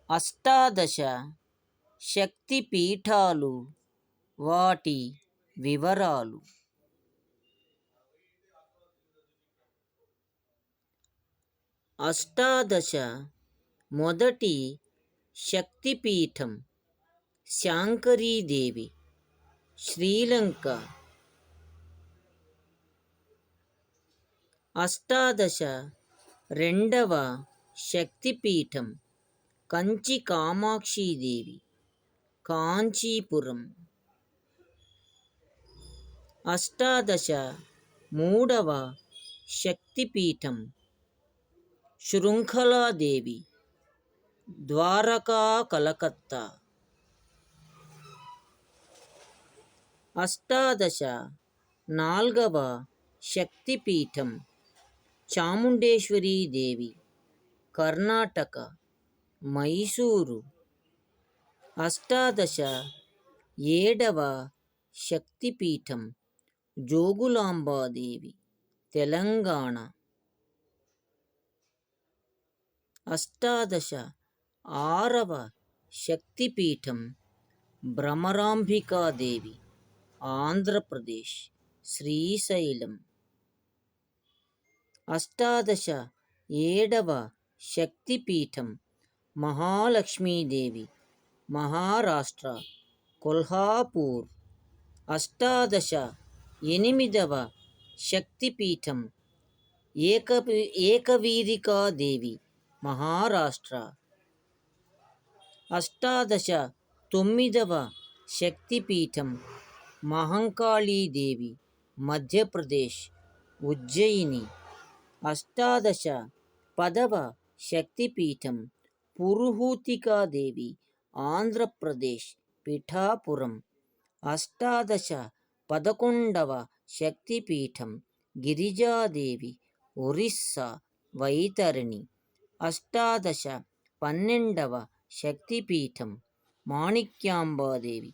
అష్టాదశ శక్తిపీఠాలు వాటి వివరాలు. అష్టాదశ మొదటి శక్తిపీఠం శాంకరీదేవి, శ్రీలంక. అష్టాదశ రెండవ శక్తిపీఠం కంచి కామాక్షీదేవి, కాంచీపురం. అష్టాదశ మూడవ శక్తిపీఠం శృంఖలాదేవి, ద్వారకా, కలకత్తా. అష్టాదశ నాల్గవ శక్తిపీఠం చాముండేశ్వరీదేవి, కర్ణాటక, మైసూరు. అష్టాదశ ఏడవ శక్తిపీఠం జోగులాంబాదేవి, తెలంగాణ. అష్టాదశ ఆరవ శక్తిపీఠం భ్రమరాంబికాదేవి, ఆంధ్రప్రదేశ్, శ్రీశైలం. అష్టాదశ ఏడవ శక్తిపీఠం మహాలక్ష్మీదేవి, మహారాష్ట్ర, కొల్హాపూర్. అష్టాదశ ఎనిమిదవ శక్తిపీఠం ఏకవీరికాదేవి, మహారాష్ట్ర. అష్టాదశ తొమ్మిదవ శక్తిపీఠం మహంకాళీదేవి, మధ్యప్రదేశ్, ఉజ్జయిని. అష్టాదశ పదవ శక్తిపీఠం పురుహూతికాదేవి, ఆంధ్రప్రదేశ్, పిఠాపురం. అష్టాదశ పదకొండవ శక్తిపీఠం గిరిజాదేవి, ఒరిస్సా, వైతరణి. అష్టాదశ పన్నెండవ శక్తిపీఠం మాణిక్యాంబాదేవి,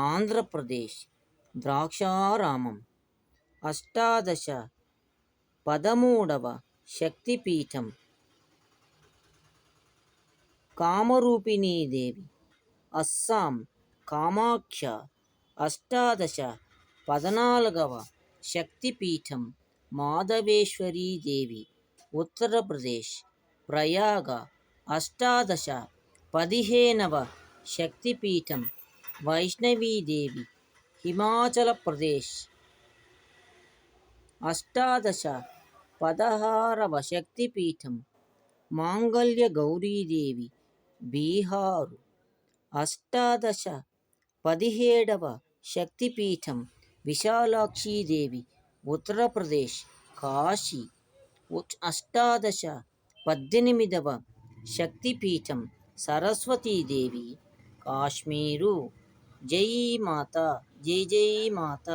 ఆంధ్రప్రదేశ్, ద్రాక్షారామం. అష్టాదశ పదమూడవ శక్తిపీఠం కామరూపిణీదేవి, అస్సాం, కామాఖ్య. అష్టాదశ పద్నాలుగవ శక్తిపీఠం మాధవేశ్వరీదేవి, ఉత్తరప్రదేశ్, ప్రయాగ. అష్టాదశ పదిహేనవ శక్తిపీఠం వైష్ణవీదేవి, హిమాచల ప్రదేశ్. అష్టాదశ పదహారవ శక్తిపీఠం మాంగళ్య గౌరీదేవి, బీహారు. అష్టాదశ పదిహేడవ శక్తిపీఠం విశాలాక్షీదేవి, ఉత్తరప్రదేశ్, కాశీ. అష్టాదశ పద్దెనిమిదవ శక్తిపీఠం సరస్వతీదేవి, కాశ్మీరు. జై మాత, జై జై మాత.